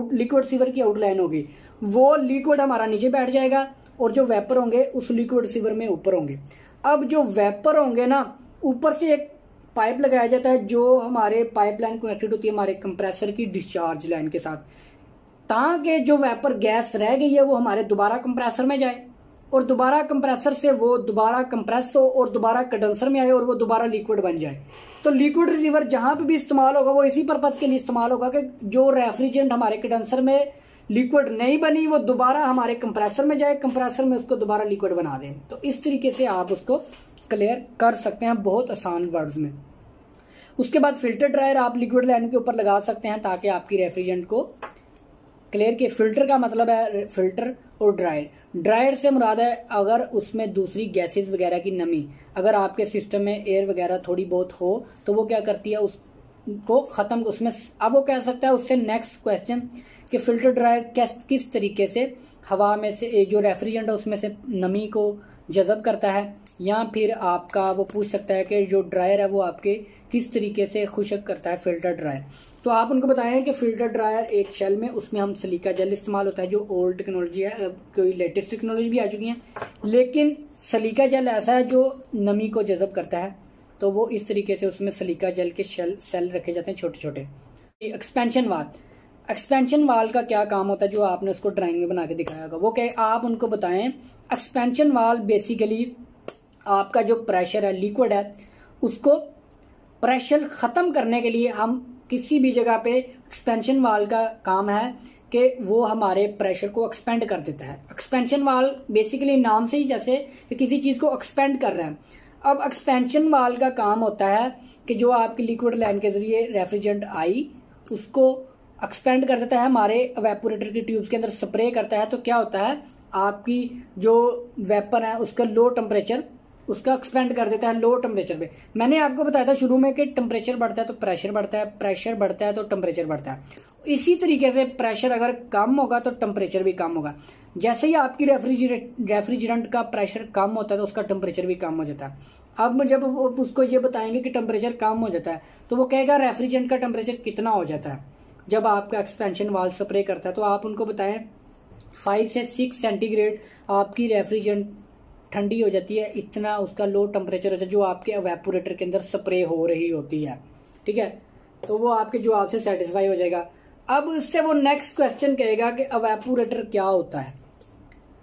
Liquid receiver की outline होगी, वो लिक्विड हमारा नीचे बैठ जाएगा और जो वेपर होंगे उस लिक्विड रिसीवर में ऊपर होंगे। अब जो वेपर होंगे ना, ऊपर से एक पाइप लगाया जाता है जो हमारे पाइपलाइन कनेक्टेड होती है हमारे कंप्रेसर की डिस्चार्ज लाइन के साथ, ताकि जो वेपर गैस रह गई है वो हमारे दोबारा कंप्रेसर में जाए और दोबारा कंप्रेसर से वो दोबारा कंप्रेस हो और दोबारा कंडेंसर में आए और वो दोबारा लिक्विड बन जाए। तो लिक्विड रिसीवर जहां पे भी इस्तेमाल होगा वो इसी पर्पज के लिए इस्तेमाल होगा कि जो रेफ्रिजरेंट हमारे कंडेंसर में लिक्विड नहीं बनी वो दोबारा हमारे कंप्रेसर में जाए, कंप्रेसर में उसको दोबारा लिक्विड बना दें। तो इस तरीके से आप उसको क्लियर कर सकते हैं बहुत आसान वर्ड्स में। उसके बाद फिल्टर ड्रायर आप लिक्विड लाइन के ऊपर लगा सकते हैं ताकि आपकी रेफ्रिजरेंट को क्लियर के फिल्टर का मतलब है फिल्टर और ड्रायर। ड्रायर से मुराद है अगर उसमें दूसरी गैसेस वगैरह की नमी, अगर आपके सिस्टम में एयर वगैरह थोड़ी बहुत हो तो वो क्या करती है उसको खत्म उसमें। अब वो कह सकता है उससे नेक्स्ट क्वेश्चन कि फिल्टर ड्रायर किस तरीके से हवा में से जो रेफ्रिजरेंट है उसमें से नमी को जज़ब करता है, या फिर आपका वो पूछ सकता है कि जो ड्रायर है वो आपके किस तरीके से खुशक करता है फिल्टर ड्रायर। तो आप उनको बताएं कि फिल्टर ड्रायर एक शेल में उसमें हम सिलिका जेल इस्तेमाल होता है जो ओल्ड टेक्नोलॉजी है, कोई लेटेस्ट टेक्नोलॉजी भी आ चुकी है, लेकिन सिलिका जेल ऐसा है जो नमी को जज़ब करता है। तो वो इस तरीके से उसमें सिलिका जेल के सेल रखे जाते हैं छोटे छोटे। एक्सपेंशन वाल, एक्सपेंशन वाल का क्या काम होता है जो आपने उसको ड्राइंग में बना के दिखाया होगा, वो क्या आप उनको बताएं। एक्सपेंशन वाल बेसिकली आपका जो प्रेशर है लिक्विड है उसको प्रेशर खत्म करने के लिए हम किसी भी जगह पे एक्सपेंशन वाल का काम है कि वो हमारे प्रेशर को एक्सपेंड कर देता है। एक्सपेंशन वाल बेसिकली नाम से ही जैसे कि किसी चीज को एक्सपेंड कर रहा है। अब एक्सपेंशन वाल का काम होता है कि जो आपकी लिक्विड लाइन के जरिए रेफ्रिजरेंट आई उसको एक्सपेंड कर देता है, हमारे एवेपोरेटर की ट्यूब्स के अंदर स्प्रे करता है। तो क्या होता है आपकी जो वेपर है उसका लो टेम्परेचर उसका एक्सपेंड कर देता है लो टेम्परेचर पे। मैंने आपको बताया था शुरू में कि टेम्परेचर बढ़ता है तो प्रेशर बढ़ता है, प्रेशर बढ़ता है तो टेम्परेचर बढ़ता है। इसी तरीके से प्रेशर अगर कम होगा तो टेम्परेचर भी कम होगा। जैसे ही आपकी रेफ्रिजरेंट का प्रेशर कम होता है तो उसका टेम्परेचर भी कम हो जाता है। अब जब उसको ये बताएंगे कि टेम्परेचर कम हो जाता है तो वो कहेगा रेफ्रिजरेंट का टेम्परेचर कितना हो जाता है जब आपका एक्सपेंशन वाल्व स्प्रे करता है। तो आप उनको बताएं 5 से 6 सेंटीग्रेड आपकी रेफ्रिजरेंट ठंडी हो जाती है, इतना उसका लो टेम्परेचर होता है जो आपके एवेपोरेटर के अंदर स्प्रे हो रही होती है। ठीक है, तो वो आपके जवाब से सेटिस्फाई हो जाएगा। अब उससे वो नेक्स्ट क्वेश्चन कहेगा कि एवेपोरेटर क्या होता है,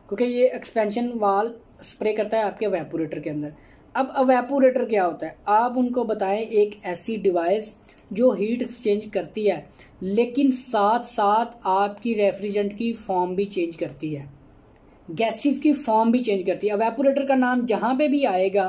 क्योंकि ये एक्सपेंशन वाल्व स्प्रे करता है आपके एवेपोरेटर के अंदर। अब एवेपोरेटर क्या होता है आप उनको बताएं एक ऐसी डिवाइस जो हीट एक्सचेंज करती है लेकिन साथ साथ आपकी रेफ्रिजरेंट की फॉर्म भी चेंज करती है, गैसेस की फॉर्म भी चेंज करती है। एवेपोरेटर का नाम जहां पे भी आएगा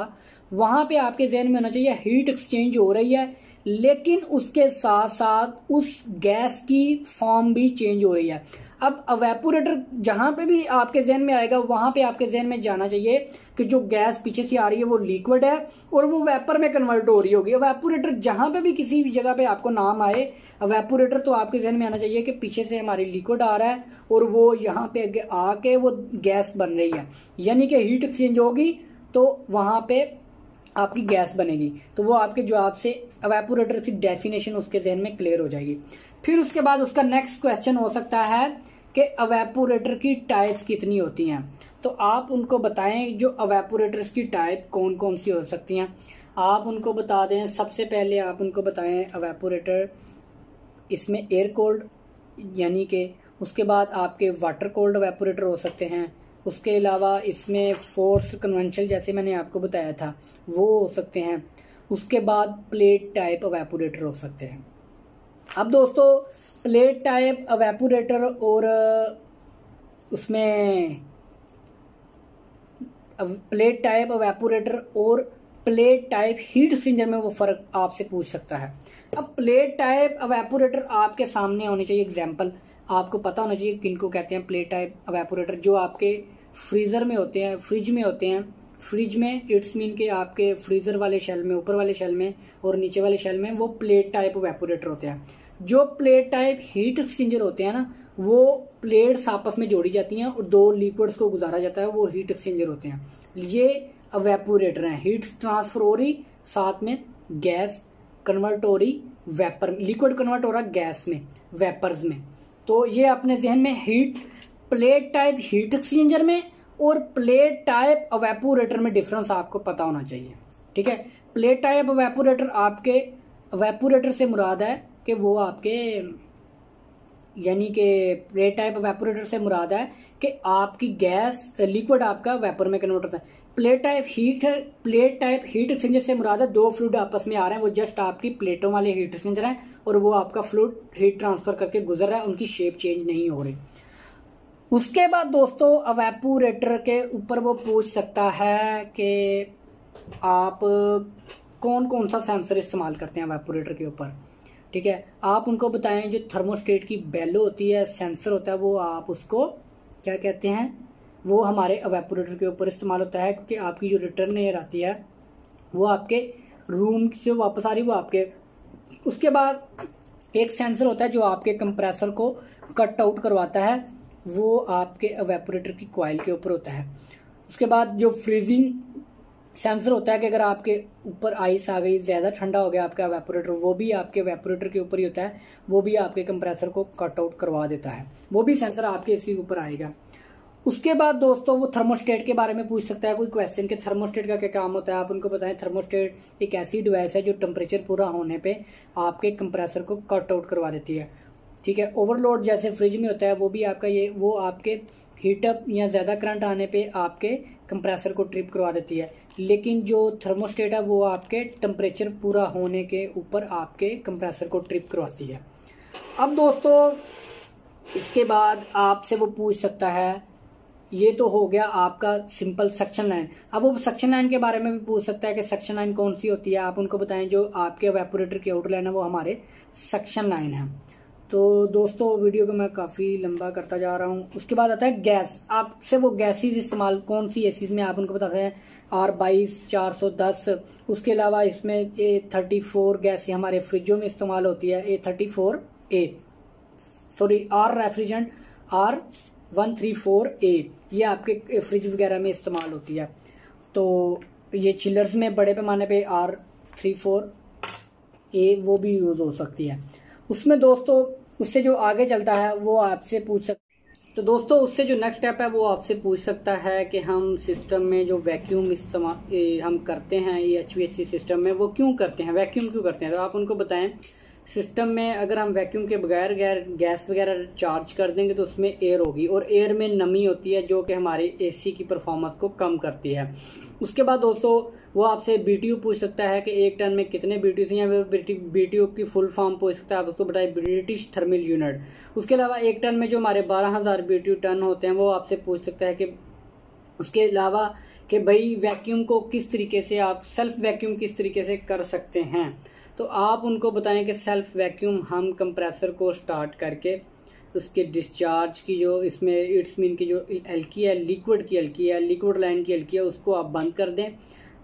वहां पे आपके जहन में होना चाहिए हीट एक्सचेंज हो रही है लेकिन उसके साथ साथ उस गैस की फॉर्म भी चेंज हो रही है। अब एवेपोरेटर जहां पे भी आपके जहन में आएगा वहां पे आपके जहन में जाना चाहिए कि जो गैस पीछे से आ रही है वो लिक्विड है और वो वेपर में कन्वर्ट हो रही होगी। एवेपोरेटर जहां पे भी किसी भी जगह पे आपको नाम आए एवेपोरेटर तो आपके जहन में आना चाहिए कि पीछे से हमारी लिक्विड आ रहा है और वो यहाँ पे आके वो गैस बन रही है, यानी कि हीट एक्सचेंज होगी तो वहां पे आपकी गैस बनेगी। तो वो आपके जवाब से एवेपोरेटर की डेफिनेशन उसके जहन में क्लियर हो जाएगी। फिर उसके बाद उसका नेक्स्ट क्वेश्चन हो सकता है कि एवेपोरेटर की टाइप्स कितनी होती हैं। तो आप उनको बताएं जो एवेपोरेटर्स की टाइप कौन कौन सी हो सकती हैं। आप उनको बता दें सबसे पहले आप उनको बताएं एवेपोरेटर इसमें एयर कोल्ड यानी कि, उसके बाद आपके वाटर कोल्ड एवेपोरेटर हो सकते हैं, उसके अलावा इसमें फोर्स कन्वेंशनल जैसे मैंने आपको बताया था वो हो सकते हैं, उसके बाद प्लेट टाइप एवेपोरेटर हो सकते हैं। अब दोस्तों प्लेट टाइप एवेपोरेटर और उसमें प्लेट टाइप एवेपोरेटर और प्लेट टाइप हीट एक्सचेंजर में वो फर्क आपसे पूछ सकता है। अब प्लेट टाइप एवेपोरेटर आपके सामने होनी चाहिए, एग्जांपल आपको पता होना चाहिए किनको कहते हैं प्लेट टाइप एवेपोरेटर, जो आपके फ्रीजर में होते हैं, फ्रिज में होते हैं। फ्रिज में इट्स मीन के आपके फ्रीजर वाले शेल में, ऊपर वाले शेल में और नीचे वाले शेल में वो प्लेट टाइप एवेपोरेटर होते हैं। जो प्लेट टाइप हीट एक्सचेंजर होते हैं ना वो प्लेट्स आपस में जोड़ी जाती हैं और दो लिक्विड्स को गुजारा जाता है, वो हीट एक्सचेंजर होते हैं। ये एवेपोरेटर हैं, हीट ट्रांसफर हो रही साथ में गैस कन्वर्ट हो रही वेपर, लिक्विड कन्वर्ट हो रहा गैस में वेपर्स में। तो ये अपने जहन में heat plate type heat exchanger में और प्लेट टाइप एवेपोरेटर में डिफरेंस आपको पता होना चाहिए। ठीक है, प्लेट टाइप एवेपोरेटर आपके एवेपोरेटर से मुराद है कि वो आपके यानी कि प्लेट टाइप एवेपोरेटर से मुराद है कि आपकी गैस लिक्विड आपका वेपर में कन्वर्ट होता है। प्लेट टाइप हीट एक्सचेंजर से मुराद है दो फ्लूइड आपस में आ रहे हैं, वो जस्ट आपकी प्लेटों वाले हीट एक्सचेंजर हैं और वो आपका फ्लूइड हीट ट्रांसफर करके गुजर रहा है, उनकी शेप चेंज नहीं हो रही। उसके बाद दोस्तों एवेपोरेटर के ऊपर वो पूछ सकता है कि आप कौन कौन सा सेंसर इस्तेमाल करते हैं एवेपोरेटर के ऊपर। ठीक है, आप उनको बताएं जो थर्मोस्टेट की बेलो होती है, सेंसर होता है, वो आप उसको क्या कहते हैं, वो हमारे एवेपोरेटर के ऊपर इस्तेमाल होता है, क्योंकि आपकी जो रिटर्न एयर आती है वो आपके रूम से वापस आ रही, वो आपके। उसके बाद एक सेंसर होता है जो आपके कंप्रेसर को कट आउट करवाता है, वो आपके एवेपोरेटर की कॉइल के ऊपर होता है। उसके बाद जो फ्रीजिंग सेंसर होता है कि अगर आपके ऊपर आइस आ गई, ज़्यादा ठंडा हो गया आपका एवेपोरेटर, वो भी आपके एवेपोरेटर के ऊपर ही होता है, वो भी आपके कंप्रेसर को कट आउट करवा देता है, वो भी सेंसर आपके इसके ऊपर आएगा। उसके बाद दोस्तों वो थर्मोस्टेट के बारे में पूछ सकता है कोई क्वेश्चन कि थर्मोस्टेट का क्या काम होता है, आप उनको बताएं। थर्मोस्टेट एक ऐसी डिवाइस है जो टेम्परेचर पूरा होने पे आपके कंप्रेसर को कट आउट करवा देती है। ठीक है, ओवरलोड जैसे फ्रिज में होता है वो भी आपका वो आपके हीटअप या ज़्यादा करंट आने पे आपके कंप्रेसर को ट्रिप करवा देती है, लेकिन जो थर्मोस्टेट है वो आपके टेम्परेचर पूरा होने के ऊपर आपके कंप्रेसर को ट्रिप करवाती है। अब दोस्तों इसके बाद आपसे वो पूछ सकता है, ये तो हो गया आपका सिंपल सक्शन लाइन। अब वो सक्शन लाइन के बारे में भी पूछ सकता है कि सक्शन लाइन कौन सी होती है, आप उनको बताएं। जो आपके एवेपोरेटर की आउटर लाइन है वो हमारे सक्शन लाइन है। तो दोस्तों वीडियो को मैं काफ़ी लंबा करता जा रहा हूँ। उसके बाद आता है गैस। आपसे वो गैसेज इस्तेमाल कौन सी एसीज में, आप उनको बताते हैं R22 410। उसके अलावा इसमें A34 गैस हमारे फ्रिजों में इस्तेमाल होती है, A34A sorry R refrigerant R134A, ये आपके फ्रिज वगैरह में इस्तेमाल होती है। तो ये चिलर्स में बड़े पैमाने पे R34A वो भी यूज़ हो सकती है। उसमें दोस्तों उससे जो आगे चलता है वो आपसे पूछ सकता, तो दोस्तों उससे जो नेक्स्ट स्टेप है वो आपसे पूछ सकता है कि हम सिस्टम में जो वैक्यूम इस्तेमाल हम करते हैं ये HVAC सिस्टम में, वो क्यों करते हैं, वैक्यूम क्यों करते हैं। तो आप उनको बताएं सिस्टम में अगर हम वैक्यूम के बगैर गैस वगैरह चार्ज कर देंगे तो उसमें एयर होगी, और एयर में नमी होती है जो कि हमारी AC की परफॉर्मेंस को कम करती है। उसके बाद दोस्तों वो आपसे BTU पूछ सकता है कि एक टन में कितने BTU हैं, या BTU की फुल फॉर्म पूछ सकता है, आप उसको बताए ब्रिटिश थर्मल यूनिट। उसके अलावा एक टन में जो हमारे 12,000 BTU टन होते हैं वो आपसे पूछ सकता है कि उसके अलावा कि भाई वैक्यूम को किस तरीके से आप सेल्फ वैक्यूम किस तरीके से कर सकते हैं। तो आप उनको बताएं कि सेल्फ वैक्यूम हम कंप्रेसर को स्टार्ट करके उसके डिस्चार्ज की जो इसमें इट्स मीन की जो एल्की है, लिक्विड की एल्की है, लिक्विड लाइन की एल्की है, उसको आप बंद कर दें।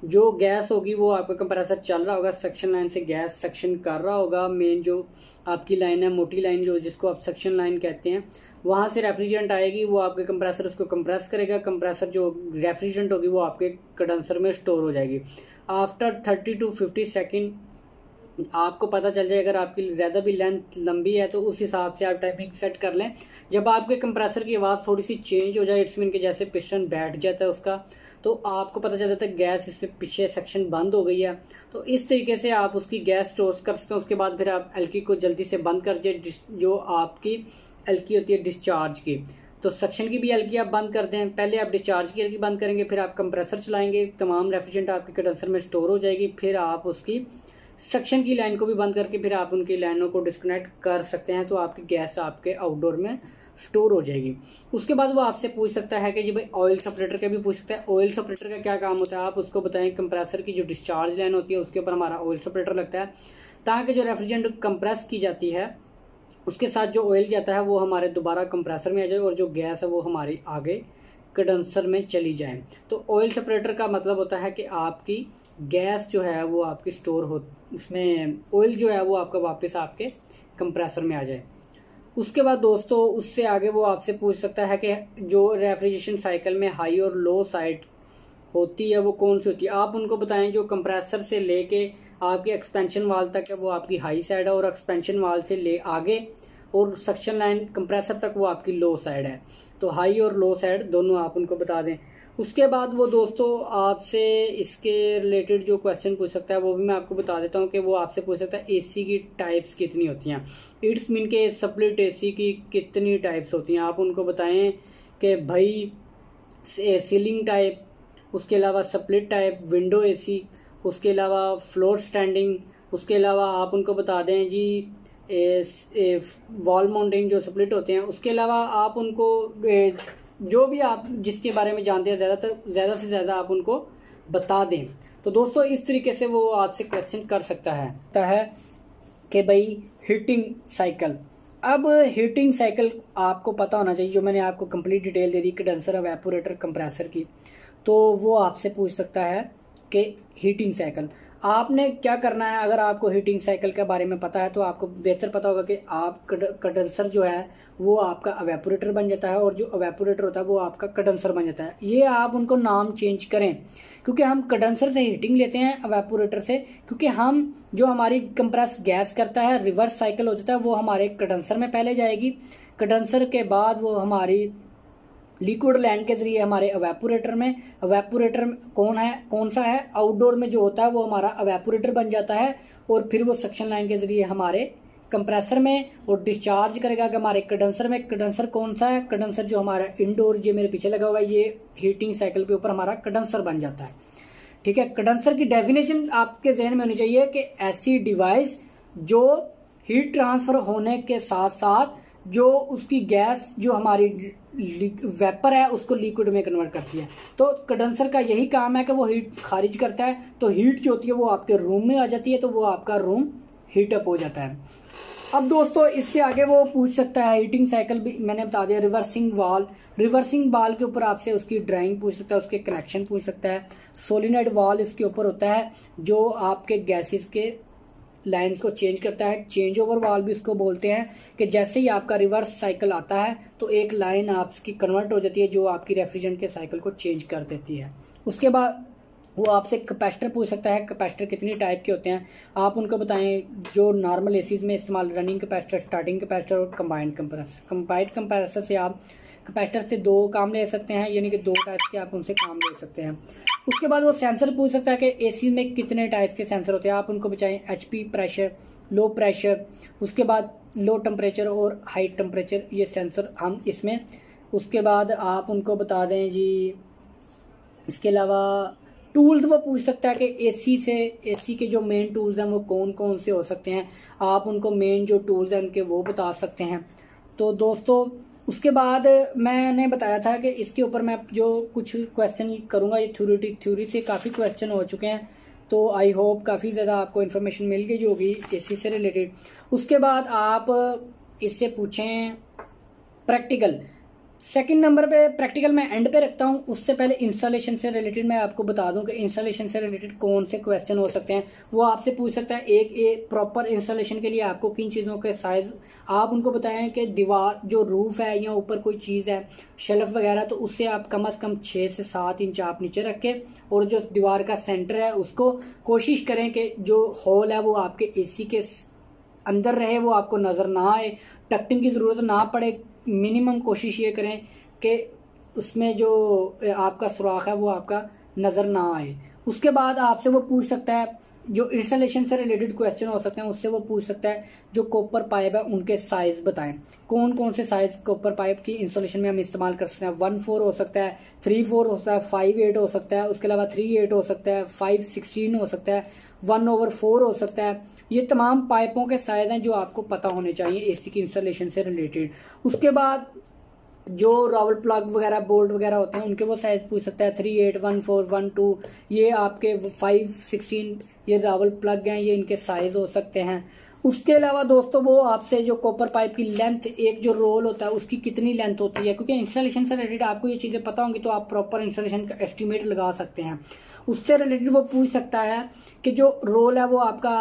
जो गैस होगी वो आपका कंप्रेसर चल रहा होगा, सक्शन लाइन से गैस सक्शन कर रहा होगा। मेन जो आपकी लाइन है, मोटी लाइन जो जिसको आप सक्शन लाइन कहते हैं, वहाँ से रेफ्रिजरेंट आएगी, वो आपके कंप्रेसर उसको कंप्रेस करेगा। कंप्रेसर जो रेफ्रिजरेंट होगी वो आपके कंडेंसर में स्टोर हो जाएगी। आफ्टर 30 to 50 सेकेंड आपको पता चल जाए, अगर आपकी ज़्यादा भी लेंथ लंबी है तो उस हिसाब से आप टाइमिंग सेट कर लें। जब आपके कंप्रेसर की आवाज़ थोड़ी सी चेंज हो जाए, इट्स मीन के जैसे पिस्टन बैठ जाता है उसका, तो आपको पता चल जाता है गैस इसमें पीछे सेक्शन बंद हो गई है। तो इस तरीके से आप उसकी गैस स्टोर कर सकते हैं। उसके बाद फिर आप एल्की को जल्दी से बंद कर दीजिए, जो आपकी एल्की होती है डिस्चार्ज की। तो सक्शन की भी एल्की आप बंद कर दें, पहले आप डिस्चार्ज की एल्की बंद करेंगे, फिर आप कंप्रेसर चलाएंगे, तमाम रेफ्रिजरेंट आपके कंडेंसर में स्टोर हो जाएगी। फिर आप उसकी सक्शन की लाइन को भी बंद करके फिर आप उनकी लाइनों को डिस्कनेक्ट कर सकते हैं। तो आपकी गैस आपके आउटडोर में स्टोर हो जाएगी। उसके बाद वो आपसे पूछ सकता है कि जी भाई ऑयल सेपरेटर का भी पूछ सकता है, ऑयल सेपरेटर का क्या काम होता है। आप उसको बताएं कंप्रेसर की जो डिस्चार्ज लाइन होती है उसके ऊपर हमारा ऑयल सेपरेटर लगता है, ताकि जो रेफ्रिजरेंट कंप्रेस की जाती है उसके साथ जो ऑयल जाता है वो हमारे दोबारा कंप्रेसर में आ जाए, और जो गैस है वो हमारी आगे कंडेंसर में चली जाए। तो ऑयल सेपरेटर का मतलब होता है कि आपकी गैस जो है वो आपकी स्टोर हो, उसमें ऑयल जो है वो आपका वापस आपके कंप्रेसर में आ जाए। उसके बाद दोस्तों उससे आगे वो आपसे पूछ सकता है कि जो रेफ्रिजरेशन साइकिल में हाई और लो साइड होती है वो कौन सी होती है। आप उनको बताएं जो कंप्रेसर से लेके आपके एक्सपेंशन वाल तक है वो आपकी हाई साइड है, और एक्सपेंशन वाल से ले आगे और सक्शन लाइन कंप्रेसर तक वो आपकी लो साइड है। तो हाई और लो साइड दोनों आप उनको बता दें। उसके बाद वो दोस्तों आपसे इसके रिलेटेड जो क्वेश्चन पूछ सकता है वो भी मैं आपको बता देता हूँ कि वो आपसे पूछ सकता है एसी की टाइप्स कितनी होती हैं। इट्स मीन के स्प्लिट एसी की कितनी टाइप्स होती हैं, आप उनको बताएं कि भाई सीलिंग टाइप, उसके अलावा स्प्लिट टाइप, विंडो एसी, उसके अलावा फ्लोर स्टैंडिंग, उसके अलावा आप उनको बता दें जी वॉल माउंटिंग जो स्प्लिट होते हैं। उसके अलावा आप उनको जो भी आप जिसके बारे में जानते हैं ज़्यादा से ज़्यादा आप उनको बता दें। तो दोस्तों इस तरीके से वो आपसे क्वेश्चन कर सकता है कि भाई हीटिंग साइकिल। अब हीटिंग साइकिल आपको पता होना चाहिए, जो मैंने आपको कंप्लीट डिटेल दे दी कंडेंसर, एवेपोरेटर, कंप्रेसर की। तो वो आपसे पूछ सकता है कि हीटिंग साइकिल आपने क्या करना है। अगर आपको हीटिंग साइकिल के बारे में पता है तो आपको बेहतर पता होगा कि आप कंडेंसर जो है वो आपका एवेपोरेटर बन जाता है और जो एवेपोरेटर होता है वो आपका कंडेंसर बन जाता है। ये आप उनको नाम चेंज करें, क्योंकि हम कंडेंसर से हीटिंग लेते हैं एवेपोरेटर से, क्योंकि हम जो हमारी कंप्रेस गैस करता है रिवर्स साइकिल हो जाता है, वो हमारे कंडेंसर में पहले जाएगी। कंडेंसर के बाद वो हमारी लिक्विड लैंड के जरिए हमारे एवेपोरेटर में, एवेपोरेटर कौन सा है आउटडोर में जो होता है वो हमारा एवेपोरेटर बन जाता है, और फिर वो सक्शन लाइन के जरिए हमारे कंप्रेसर में और डिस्चार्ज करेगा कि हमारे कंडेंसर में। कंडेंसर कौन सा है, कंडेंसर जो हमारा इंडोर जो मेरे पीछे लगा हुआ है ये हीटिंग साइकिल के ऊपर हमारा कंडेंसर बन जाता है। ठीक है, कंडेंसर की डेफिनेशन आपके जहन में होनी चाहिए कि ऐसी डिवाइस जो हीट ट्रांसफर होने के साथ साथ जो उसकी गैस जो हमारी वेपर है उसको लिक्विड में कन्वर्ट करती है। तो कंडेंसर का यही काम है कि वो हीट खारिज करता है, तो हीट जो होती है वो आपके रूम में आ जाती है, तो वो आपका रूम हीटअप हो जाता है। अब दोस्तों इससे आगे वो पूछ सकता है हीटिंग साइकिल भी मैंने बता दिया। रिवर्सिंग वाल के ऊपर आपसे उसकी ड्राइंग पूछ सकता है, उसके कनेक्शन पूछ सकता है। सोलिनॉइड वाल इसके ऊपर होता है जो आपके गैसेस के लाइन्स को चेंज करता है। चेंज ओवर वाल भी उसको बोलते हैं कि जैसे ही आपका रिवर्स साइकिल आता है तो एक लाइन आपकी कन्वर्ट हो जाती है जो आपकी रेफ्रिजरेंट के साइकिल को चेंज कर देती है। उसके बाद वो आपसे कैपेसिटर पूछ सकता है, कैपेसिटर कितनी टाइप के होते हैं, आप उनको बताएं। जो नॉर्मल एसीज में इस्तेमाल रनिंग कैपेसिटर, स्टार्टिंग कैपेसिटर और कंबाइंड कंप्रेसर। कंबाइंड कंप्रेसर से आप कैपेसिटर से 2 काम ले सकते हैं, यानी कि 2 टाइप के आप उनसे काम ले सकते हैं। उसके बाद वो सेंसर पूछ सकता है कि एसी में कितने टाइप के सेंसर होते हैं, आप उनको बचाएं। एचपी प्रेशर, लो प्रेशर, उसके बाद लो टेम्परेचर और हाई टेम्परेचर, ये सेंसर हम इसमें। उसके बाद आप उनको बता दें जी, इसके अलावा टूल्स वो पूछ सकता है कि एसी के जो मेन टूल्स हैं वो कौन कौन से हो सकते हैं, आप उनको मेन जो टूल्स हैं उनके वो बता सकते हैं। तो दोस्तों उसके बाद मैंने बताया था कि इसके ऊपर मैं जो कुछ क्वेश्चन करूंगा ये थ्योरी से काफ़ी क्वेश्चन हो चुके हैं, तो आई होप काफ़ी ज़्यादा आपको इन्फॉर्मेशन मिल गई होगी एसी से रिलेटेड। उसके बाद आप इससे पूछें प्रैक्टिकल। सेकंड नंबर पे प्रैक्टिकल मैं एंड पे रखता हूँ, उससे पहले इंस्टॉलेशन से रिलेटेड मैं आपको बता दूं कि इंस्टॉलेशन से रिलेटेड कौन से क्वेश्चन हो सकते हैं। वो आपसे पूछ सकता है एक प्रॉपर इंस्टॉलेशन के लिए आपको किन चीज़ों के साइज, आप उनको बताएं कि दीवार जो रूफ है या ऊपर कोई चीज़ है शेल्फ वगैरह, तो उससे आप कम से कम 6 से 7 इंच आप नीचे रखें, और जो दीवार का सेंटर है उसको कोशिश करें कि जो होल है वो आपके एसी के अंदर रहे, वो आपको नज़र ना आए, टक्टिंग की ज़रूरत ना पड़े। मिनिमम कोशिश ये करें कि उसमें जो आपका सुराख है वो आपका नज़र ना आए। उसके बाद आपसे वो पूछ सकता है जो इंस्टॉलेशन से रिलेटेड क्वेश्चन हो सकते हैं, उससे वो पूछ सकता है जो कॉपर पाइप है उनके साइज़ बताएं, कौन कौन से साइज़ कॉपर पाइप की इंस्टॉलेशन में हम इस्तेमाल कर सकते हैं। 1/4 हो सकता है, 3/4 हो सकता है, 5/8 हो सकता है, उसके अलावा 3/8 हो सकता है, 5/16 हो सकता है, 1/4 हो सकता है। ये तमाम पाइपों के साइज़ हैं जो आपको पता होने चाहिए एसी की इंस्टॉलेशन से रिलेटेड। उसके बाद जो रावल प्लग वगैरह बोल्ट वगैरह होते हैं उनके वो साइज़ पूछ सकता है, 3/8, 1/4, 1/2, ये आपके 5/16 ये रावल प्लग हैं, ये इनके साइज़ हो सकते हैं। उसके अलावा दोस्तों वो आपसे जो कॉपर पाइप की लेंथ, एक जो रोल होता है उसकी कितनी लेंथ होती है, क्योंकि इंस्टॉलेशन से रिलेटेड आपको ये चीज़ें पता होंगी तो आप प्रॉपर इंस्टॉलेशन का एस्टिमेट लगा सकते हैं। उससे रिलेटेड वो पूछ सकता है कि जो रोल है वो आपका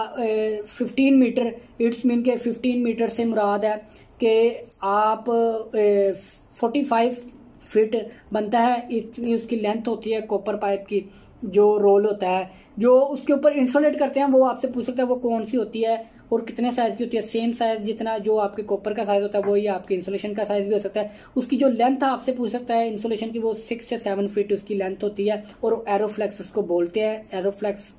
15 मीटर, इट्स मीन के 15 मीटर से मुराद है कि आप 45 फीट बनता है, इतनी उसकी लेंथ होती है कॉपर पाइप की जो रोल होता है। जो उसके ऊपर इंस्टॉलेट करते हैं वो आपसे पूछ सकता है वो कौन सी होती है, और कितने साइज की होती है, सेम साइज जितना जो आपके कॉपर का साइज होता है वही आपके इंसुलेशन का साइज भी हो सकता है। उसकी जो लेंथ आपसे पूछ सकता है इंसुलेशन की, वो 6 से 7 फीट उसकी लेंथ होती है और एरोफ्लेक्स उसको बोलते हैं, एरोफ्लेक्स,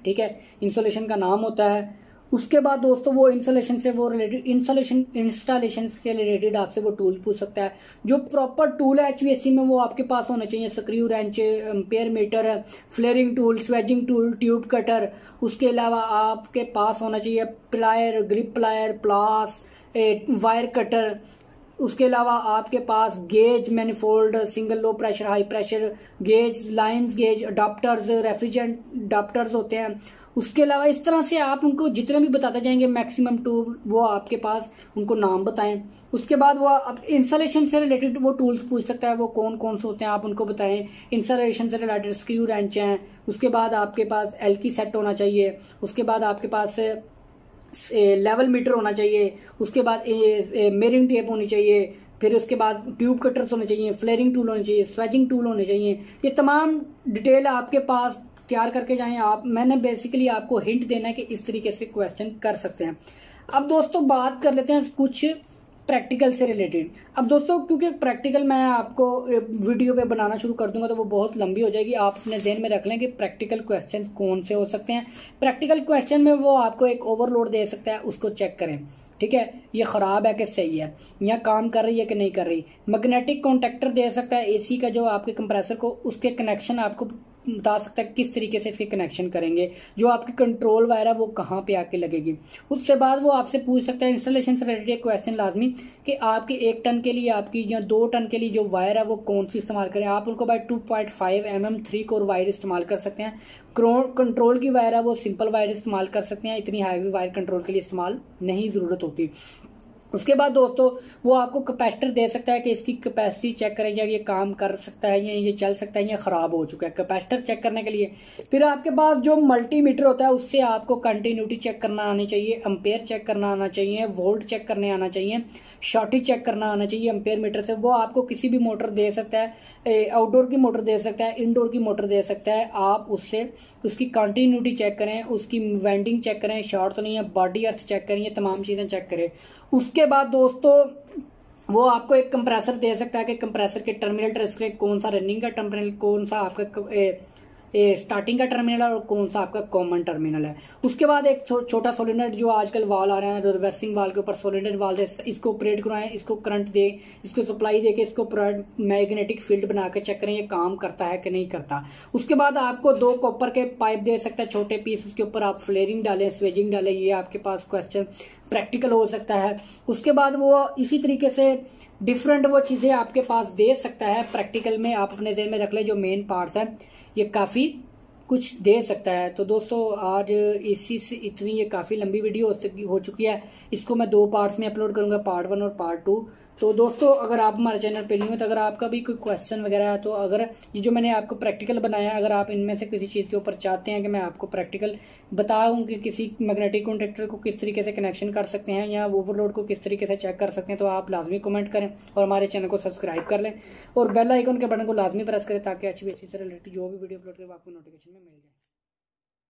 ठीक है, इंसुलेशन का नाम होता है। उसके बाद दोस्तों वो इंस्टॉलेशन से वो रिलेटेड इंस्टॉलेशन के रिलेटेड आपसे वो टूल पूछ सकता है। जो प्रॉपर टूल है एचवीएसी में वो आपके पास होना चाहिए, screw wrench, ampere meter, flaring tool, swaging tool, tube cutter. उसके अलावा आपके पास होना चाहिए plier, grip plier, pliers, wire cutter. उसके अलावा आपके पास gauge, manifold, single low pressure, high pressure gauge, lines gauge, adapters, refrigerant adapters होते हैं। उसके अलावा इस तरह से आप उनको जितने भी बताते जाएंगे मैक्सिमम टूल, वो आपके पास उनको नाम बताएं। उसके बाद वो इंस्टॉलेशन से रिलेटेड वो टूल्स पूछ सकता है, वो कौन कौन से होते हैं आप उनको बताएं। इंस्टॉलेशन से रिलेटेड स्क्रू रेंच हैं, उसके बाद आपके पास एल्की सेट होना चाहिए, उसके बाद आपके पास लेवल मीटर होना चाहिए, उसके बाद मेयरिंग टेप होनी चाहिए, फिर उसके बाद ट्यूब कटर्स होने चाहिए, फ्लेयरिंग टूल होने चाहिए, स्वेजिंग टूल होने चाहिए। ये तमाम डिटेल आपके पास तैयार करके जाएं आप। मैंने बेसिकली आपको हिंट देना है कि इस तरीके से क्वेश्चन कर सकते हैं। अब दोस्तों बात कर लेते हैं कुछ प्रैक्टिकल से रिलेटेड। अब दोस्तों क्योंकि प्रैक्टिकल मैं आपको वीडियो पे बनाना शुरू कर दूंगा तो वो बहुत लंबी हो जाएगी, आप अपने ज़हन में रख लें कि प्रैक्टिकल क्वेश्चन कौन से हो सकते हैं। प्रैक्टिकल क्वेश्चन में वो आपको एक ओवरलोड दे सकता है, उसको चेक करें, ठीक है, ये खराब है कि सही है, या काम कर रही है कि नहीं कर रही। मैग्नेटिक कॉन्टेक्टर दे सकता है एसी का, जो आपके कंप्रेसर को उसके कनेक्शन आपको बता सकता है किस तरीके से इसके कनेक्शन करेंगे, जो आपकी कंट्रोल वायर है वो कहाँ पे आके लगेगी। उसके बाद वो आपसे पूछ सकता है इंस्टॉलेशन से रिलेटेड क्वेश्चन लाजमी कि आपकी 1 टन के लिए, आपकी या 2 टन के लिए जो वायर है वो कौन सी इस्तेमाल करें। आप उनको बाय 2.5 mm 3 कोर वायर इस्तेमाल कर सकते हैं। कंट्रोल की वायर है वो सिंपल वायर इस्तेमाल कर सकते हैं, इतनी हैवी वायर कंट्रोल के लिए इस्तेमाल नहीं ज़रूरत होती। उसके बाद दोस्तों वो आपको कैपेसिटर दे सकता है कि इसकी कैपेसिटी चेक करें, या ये काम कर सकता है, या ये चल सकता है, या ख़राब हो चुका है, कैपेसिटर चेक करने के लिए। फिर आपके पास जो मल्टीमीटर होता है उससे आपको कंटिन्यूटी चेक करना आनी चाहिए, एम्पेयर चेक करना आना चाहिए, वोल्ट चेक करने आना चाहिए, शॉर्टेज चेक करना आना चाहिए एम्पेयर मीटर से। वो आपको किसी भी मोटर दे सकता है, आउटडोर की मोटर दे सकता है, इंडोर की मोटर दे सकता है। आप उससे उसकी कंटिन्यूटी चेक करें, उसकी वेंडिंग चेक करें, शॉर्ट तो नहीं है, बॉडी अर्थ चेक करें, ये तमाम चीज़ें चेक करें। उसके बाद दोस्तों वो आपको एक कंप्रेसर दे सकता है कि कंप्रेसर के टर्मिनल ट्रेस कौन सा रनिंग का टर्मिनल, कौन सा आपका स्टार्टिंग का टर्मिनल है और कौन सा आपका कॉमन टर्मिनल है। उसके बाद एक छोटा सोलेनोइड जो आजकल वाल आ रहे हैं रिवर्सिंग वाल के ऊपर सोलेनोइड वाल दे, इसको ऑपरेट करवाएं, इसको करंट दे, इसको सप्लाई दे के इसको मैग्नेटिक फील्ड बना के चेक करें ये काम करता है कि नहीं करता। उसके बाद आपको 2 कॉपर के पाइप दे सकता है छोटे पीस, उसके ऊपर आप फ्लेयरिंग डालें, स्वेजिंग डालें, ये आपके पास क्वेश्चन प्रैक्टिकल हो सकता है। उसके बाद वो इसी तरीके से डिफरेंट वो चीज़ें आपके पास दे सकता है प्रैक्टिकल में। आप अपने ज़हन में रख लें जो मेन पार्ट्स हैं ये काफ़ी कुछ दे सकता है। तो दोस्तों आज इसी से इतनी ये काफ़ी लंबी वीडियो हो चुकी है, इसको मैं 2 पार्ट्स में अपलोड करूँगा, पार्ट 1 और पार्ट 2। तो दोस्तों अगर आप हमारे चैनल पे नहीं हो तो अगर आपका भी कोई क्वेश्चन वगैरह है तो अगर ये जो मैंने आपको प्रैक्टिकल बनाया है, अगर आप इनमें से किसी चीज़ के ऊपर चाहते हैं कि मैं आपको प्रैक्टिकल बताऊं कि किसी मैग्नेटिक कॉन्टेक्टर को किस तरीके से कनेक्शन कर सकते हैं या ओवरलोड को किस तरीके से चेक कर सकते हैं, तो आप लाजमी कमेंट करें और हमारे चैनल को सब्सक्राइब कर लें और बेल आइकन के बटन को लाजमी प्रेस करें ताकि HVAC से रिलेटेड जो भी वीडियो अपलोड करें आपको नोटिफिकेशन में मिल जाए।